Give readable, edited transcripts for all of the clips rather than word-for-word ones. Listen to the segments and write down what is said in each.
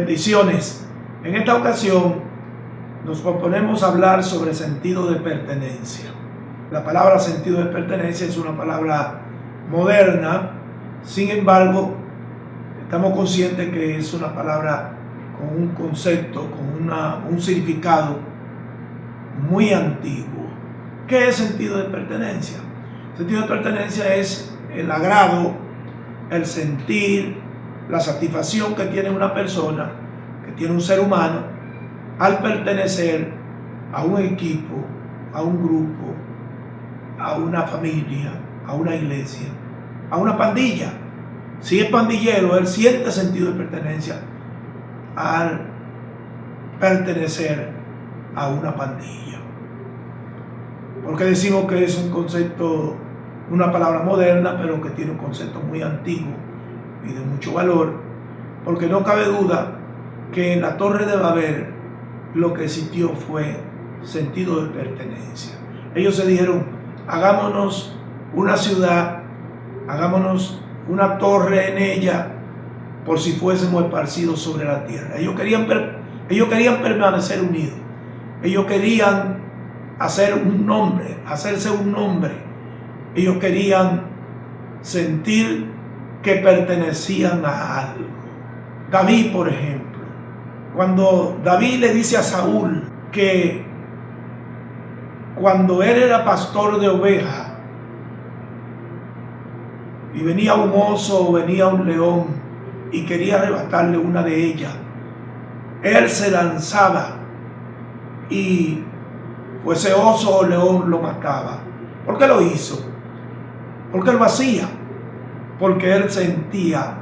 Bendiciones. En esta ocasión nos proponemos hablar sobre sentido de pertenencia. La palabra sentido de pertenencia es una palabra moderna, sin embargo, estamos conscientes que es una palabra con un concepto, con un significado muy antiguo. ¿Qué es sentido de pertenencia? Sentido de pertenencia es el agrado, el sentir, la satisfacción que tiene una persona, que tiene un ser humano, al pertenecer a un equipo, a un grupo, a una familia, a una iglesia, a una pandilla. Si es pandillero, él siente sentido de pertenencia al pertenecer a una pandilla. Porque decimos que es un concepto, una palabra moderna, pero que tiene un concepto muy antiguo y de mucho valor, porque no cabe duda que en la Torre de Babel lo que existió fue sentido de pertenencia. Ellos se dijeron: hagámonos una ciudad, hagámonos una torre en ella, por si fuésemos esparcidos sobre la tierra. Ellos querían permanecer unidos. Ellos querían hacerse un nombre. Ellos querían sentir que pertenecían a algo. David, por ejemplo, cuando David le dice a Saúl que cuando él era pastor de ovejas y venía un oso o venía un león y quería arrebatarle una de ellas, él se lanzaba y fuese oso o león lo mataba. ¿Por qué lo hizo? Porque él lo hacía. Porque él sentía,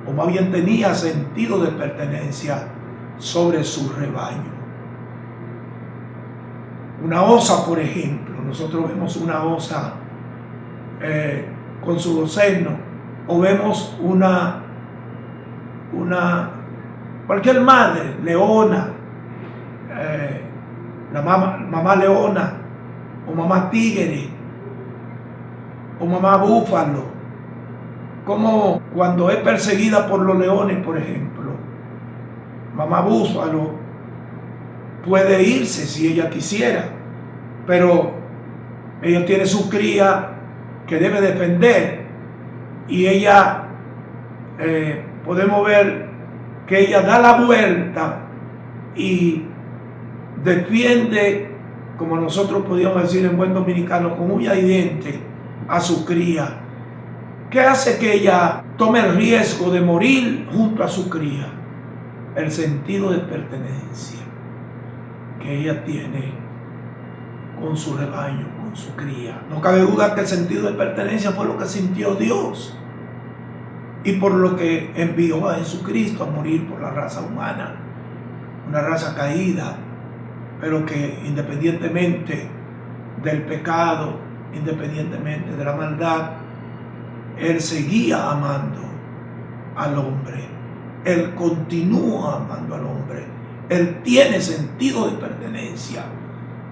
o más bien tenía sentido de pertenencia sobre su rebaño. Una osa, por ejemplo, nosotros vemos una osa con su lozano, o vemos cualquier madre, leona, la mamá leona, o mamá tigre, o mamá búfalo. Como cuando es perseguida por los leones, por ejemplo, mamá búfalo puede irse si ella quisiera, pero ella tiene su cría que debe defender, y ella, podemos ver que ella da la vuelta y defiende, como nosotros podríamos decir en buen dominicano, con uña y diente a su cría. ¿Qué hace que ella tome el riesgo de morir junto a su cría? El sentido de pertenencia que ella tiene con su rebaño, con su cría. No cabe duda que el sentido de pertenencia fue lo que sintió Dios y por lo que envió a Jesucristo a morir por la raza humana, una raza caída, pero que independientemente del pecado, independientemente de la maldad, Él seguía amando al hombre. Él continúa amando al hombre. Él tiene sentido de pertenencia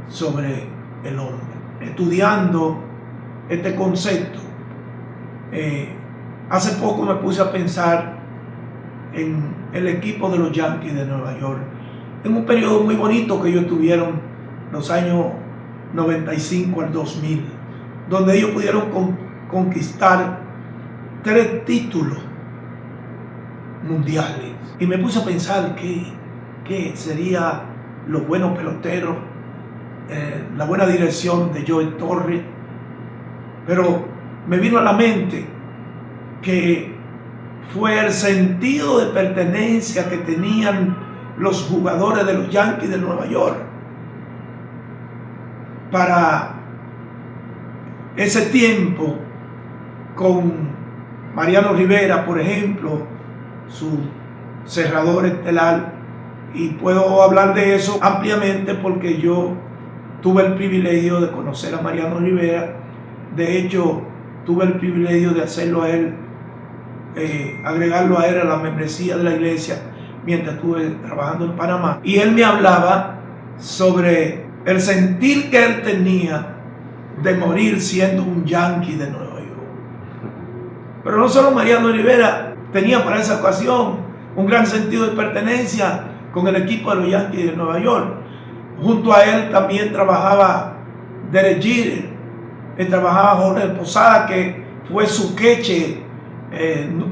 sobre el hombre. Estudiando este concepto, hace poco me puse a pensar en el equipo de los Yankees de Nueva York, en un periodo muy bonito que ellos tuvieron, los años 95 al 2000, donde ellos pudieron conquistar 3 títulos mundiales. Y me puse a pensar qué sería los buenos peloteros, la buena dirección de Joe Torre. Pero me vino a la mente que fue el sentido de pertenencia que tenían los jugadores de los Yankees de Nueva York para ese tiempo, con Mariano Rivera, por ejemplo, su cerrador estelar. Y puedo hablar de eso ampliamente porque yo tuve el privilegio de conocer a Mariano Rivera. De hecho, tuve el privilegio de hacerlo a él, agregarlo a él a la membresía de la iglesia mientras estuve trabajando en Panamá. Y él me hablaba sobre el sentir que él tenía de morir siendo un Yankee de Nueva York. Pero no solo Mariano Rivera tenía para esa ocasión un gran sentido de pertenencia con el equipo de los Yankees de Nueva York. Junto a él también trabajaba Derek Jeter, trabajaba Jorge Posada, que fue su queche,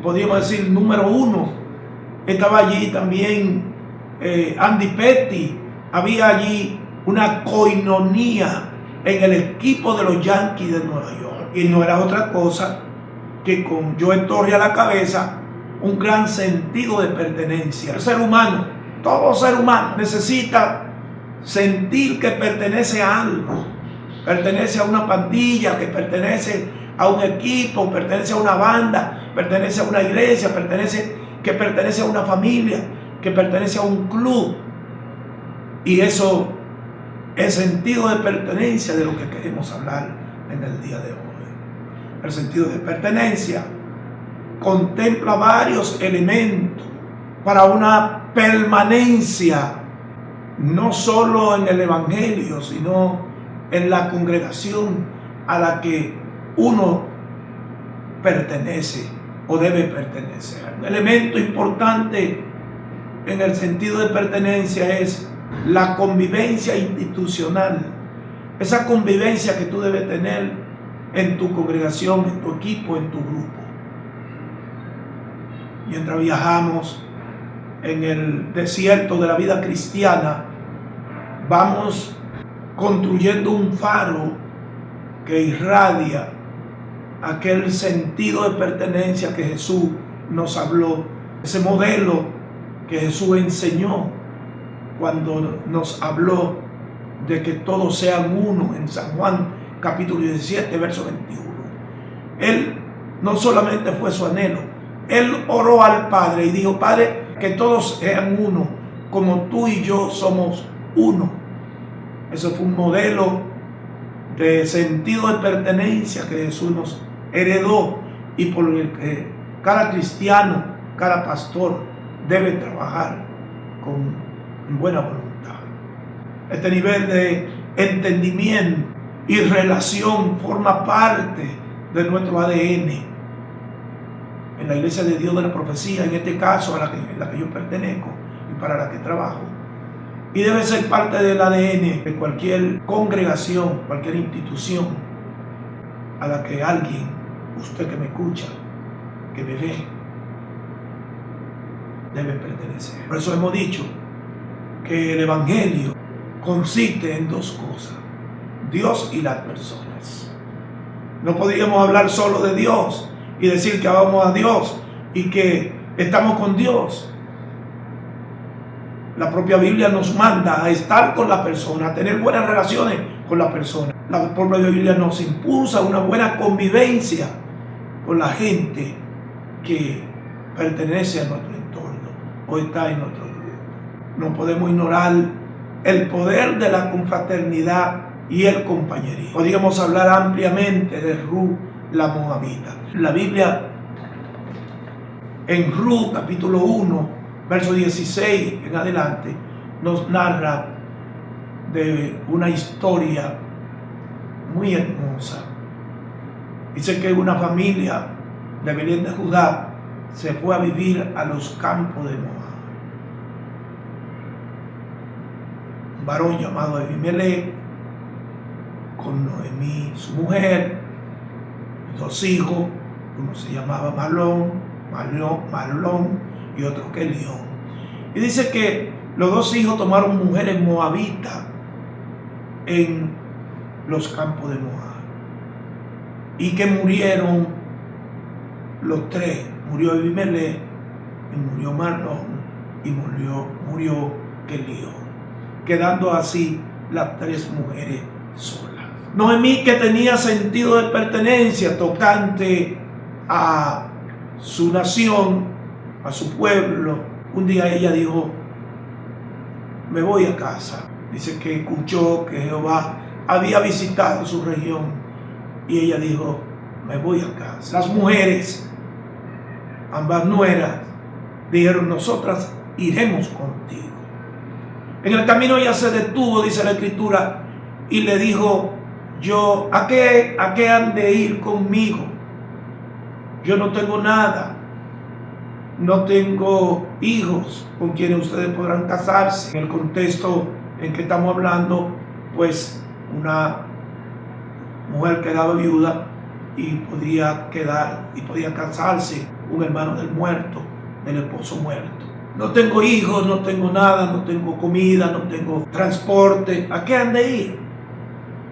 podríamos decir, número 1. Estaba allí también Andy Petty. Había allí una coinonía en el equipo de los Yankees de Nueva York. Y no era otra cosa que, con Joe Torre a la cabeza, un gran sentido de pertenencia. El ser humano, todo ser humano, necesita sentir que pertenece a algo, pertenece a una pandilla, que pertenece a un equipo, pertenece a una banda, pertenece a una iglesia, que pertenece a una familia, que pertenece a un club. Y eso es sentido de pertenencia de lo que queremos hablar en el día de hoy. El sentido de pertenencia contempla varios elementos para una permanencia, no solo en el Evangelio, sino en la congregación a la que uno pertenece o debe pertenecer. Un elemento importante en el sentido de pertenencia es la convivencia institucional, esa convivencia que tú debes tener en tu congregación, en tu equipo, en tu grupo. Mientras viajamos en el desierto de la vida cristiana, vamos construyendo un faro que irradia aquel sentido de pertenencia que Jesús nos habló, ese modelo que Jesús enseñó cuando nos habló de que todos sean uno en San Juan capítulo 17, verso 21. Él no solamente fue su anhelo, él oró al Padre y dijo: Padre, que todos sean uno, como tú y yo somos uno. Eso fue un modelo de sentido de pertenencia que Jesús nos heredó y por el que cada cristiano, cada pastor debe trabajar con buena voluntad. Este nivel de entendimiento y relación forma parte de nuestro ADN. En la Iglesia de Dios de la Profecía, en este caso a la que yo pertenezco y para la que trabajo. Y debe ser parte del ADN de cualquier congregación, cualquier institución a la que alguien, usted que me escucha, que me ve, debe pertenecer. Por eso hemos dicho que el Evangelio consiste en dos cosas: Dios y las personas. No podríamos hablar solo de Dios y decir que amamos a Dios y que estamos con Dios. La propia Biblia nos manda a estar con la persona, a tener buenas relaciones con la persona. La propia Biblia nos impulsa a una buena convivencia con la gente que pertenece a nuestro entorno o está en nuestro grupo. No podemos ignorar el poder de la confraternidad y el compañerismo. Podríamos hablar ampliamente de Ruth la Moabita. La Biblia en Ruth capítulo 1, verso 16 en adelante, nos narra de una historia muy hermosa. Dice que una familia de Belén de Judá se fue a vivir a los campos de Moab. Un varón llamado Abimelech, con Noemí, su mujer, dos hijos, uno se llamaba Malón y otro Kelión. Y dice que los dos hijos tomaron mujeres moabitas en los campos de Moab y que murieron los tres. Murió Abimelech, y murió Malón y murió Kelión, quedando así las tres mujeres solas. Noemí, que tenía sentido de pertenencia tocante a su nación, a su pueblo, un día ella dijo: me voy a casa. Dice que escuchó que Jehová había visitado su región y ella dijo: me voy a casa. Las mujeres, ambas nueras, dijeron: nosotras iremos contigo. En el camino ella se detuvo, dice la Escritura, y le dijo: ¿a qué han de ir conmigo? Yo no tengo nada. no tengo hijos con quienes ustedes podrán casarse. En el contexto en que estamos hablando, pues una mujer quedaba viuda y podía casarse un hermano del muerto, del esposo muerto. No tengo hijos, no tengo nada, no tengo comida, no tengo transporte. ¿A qué han de ir?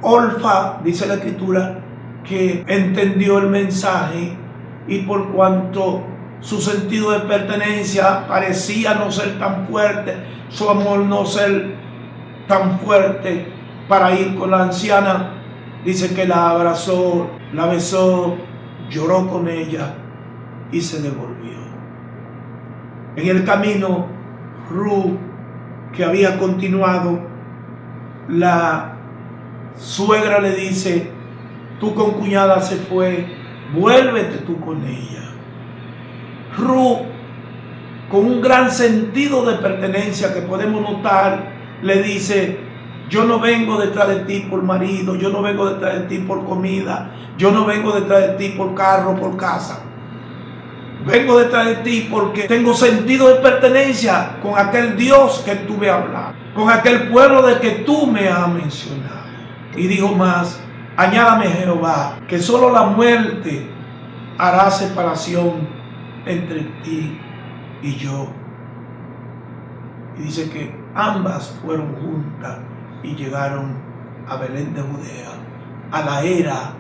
Orfa, dice la Escritura, que entendió el mensaje y por cuanto su sentido de pertenencia parecía no ser tan fuerte, su amor no ser tan fuerte para ir con la anciana, dice que la abrazó, la besó, lloró con ella y se devolvió. En el camino, Ruth, que había continuado, la suegra le dice: tu concuñada se fue, vuélvete tú con ella. Ruth, con un gran sentido de pertenencia que podemos notar, le dice: yo no vengo detrás de ti por marido, yo no vengo detrás de ti por comida, yo no vengo detrás de ti por carro, por casa. Vengo detrás de ti porque tengo sentido de pertenencia con aquel Dios que tú me hablas, con aquel pueblo de que tú me has mencionado. Y dijo más: añádame Jehová, que solo la muerte hará separación entre ti y yo. Y dice que ambas fueron juntas y llegaron a Belén de Judea, a la era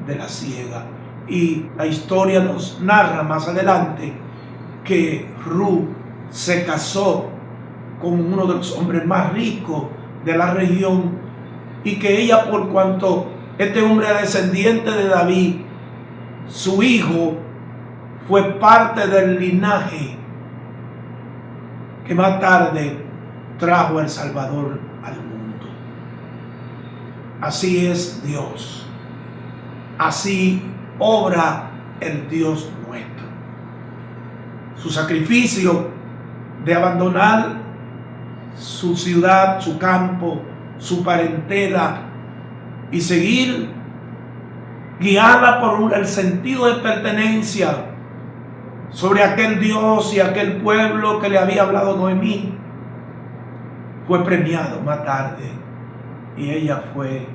de la siega. Y la historia nos narra más adelante que Ruth se casó con uno de los hombres más ricos de la región y que ella, por cuanto este hombre era descendiente de David, su hijo fue parte del linaje que más tarde trajo al Salvador al mundo. Así es Dios. Así obra el Dios nuestro. Su sacrificio de abandonar su ciudad, su campo, su parentela y seguir guiada por el sentido de pertenencia sobre aquel Dios y aquel pueblo que le había hablado Noemí, fue premiado más tarde y ella fue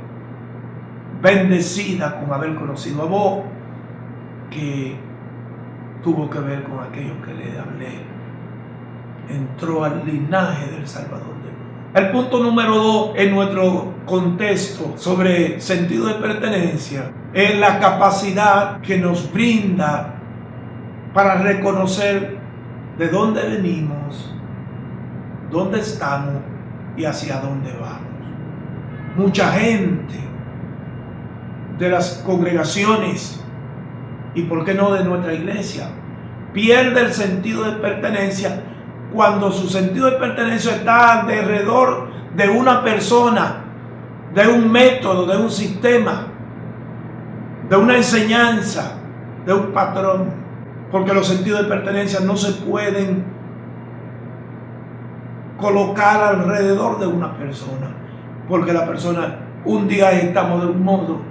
bendecida con haber conocido a Boaz, que tuvo que ver con aquello que le hablé. Entró al linaje del Salvador del mundo. El punto número 2 en nuestro contexto sobre sentido de pertenencia es la capacidad que nos brinda para reconocer de dónde venimos, dónde estamos y hacia dónde vamos. Mucha gente de las congregaciones y por qué no de nuestra iglesia pierde el sentido de pertenencia cuando su sentido de pertenencia está alrededor de una persona, de un método, de un sistema, de una enseñanza, de un patrón, porque los sentidos de pertenencia no se pueden colocar alrededor de una persona, porque la persona, un día estamos de un modo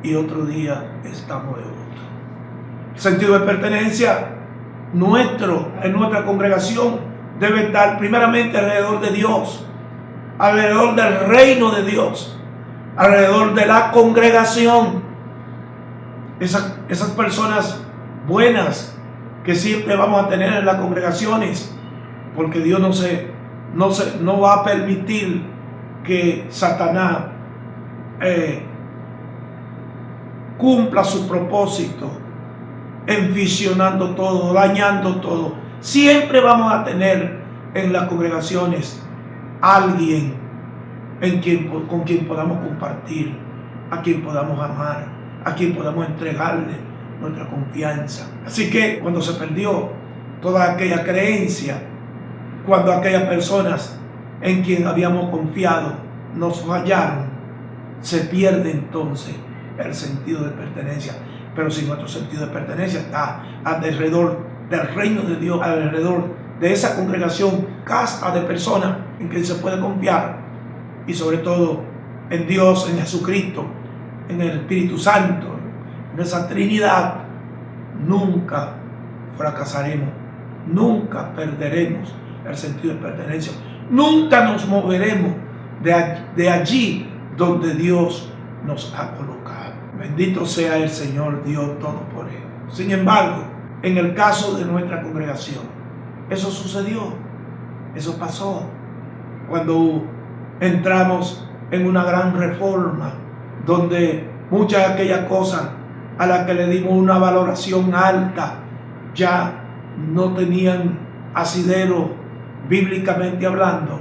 y otro día estamos de otro. El sentido de pertenencia nuestro, en nuestra congregación, debe estar primeramente alrededor de Dios, alrededor del reino de Dios, alrededor de la congregación. Esas personas buenas que siempre vamos a tener en las congregaciones, porque Dios no va a permitir que Satanás cumpla su propósito, envisionando todo, dañando todo. Siempre vamos a tener en las congregaciones alguien con quien podamos compartir, a quien podamos amar, a quien podamos entregarle nuestra confianza. Así que cuando se perdió toda aquella creencia, cuando aquellas personas en quien habíamos confiado nos fallaron, se pierde entonces el sentido de pertenencia. Pero si nuestro sentido de pertenencia está alrededor del reino de Dios, alrededor de esa congregación, casta de personas en quien se puede confiar, y sobre todo en Dios, en Jesucristo, en el Espíritu Santo, en esa Trinidad, nunca fracasaremos nunca perderemos el sentido de pertenencia. Nunca nos moveremos de allí donde Dios nos ha colocado. Bendito sea el Señor Dios Todopoderoso. Sin embargo, en el caso de nuestra congregación, eso sucedió, eso pasó cuando entramos en una gran reforma donde muchas de aquellas cosas a las que le dimos una valoración alta ya no tenían asidero bíblicamente hablando.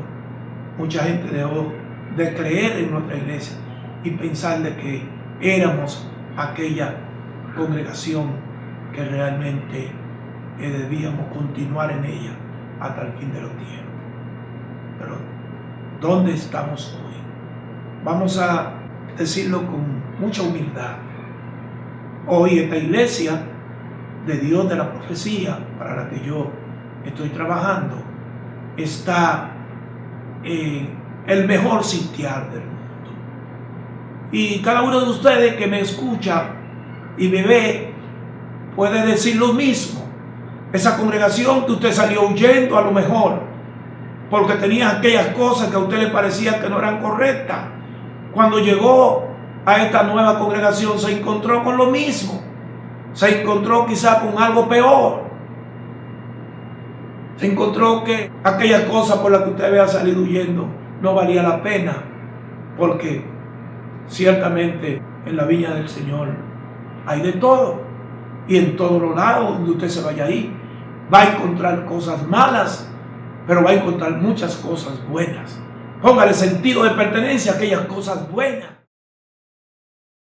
Mucha gente dejó de creer en nuestra iglesia y pensar de que éramos aquella congregación que realmente debíamos continuar en ella hasta el fin de los tiempos. Pero ¿dónde estamos hoy? Vamos a decirlo con mucha humildad. Hoy esta iglesia de Dios de la profecía, para la que yo estoy trabajando, está en el mejor sitiar del mundo. Y cada uno de ustedes que me escucha y me ve puede decir lo mismo. Esa congregación que usted salió huyendo a lo mejor porque tenía aquellas cosas que a usted le parecían que no eran correctas, cuando llegó a esta nueva congregación se encontró con lo mismo. Se encontró quizá con algo peor. Se encontró que aquellas cosas por las que usted había salido huyendo no valía la pena, porque ciertamente en la viña del Señor hay de todo, y en todos los lados donde usted se vaya ahí va a encontrar cosas malas, pero va a encontrar muchas cosas buenas. Póngale sentido de pertenencia a aquellas cosas buenas.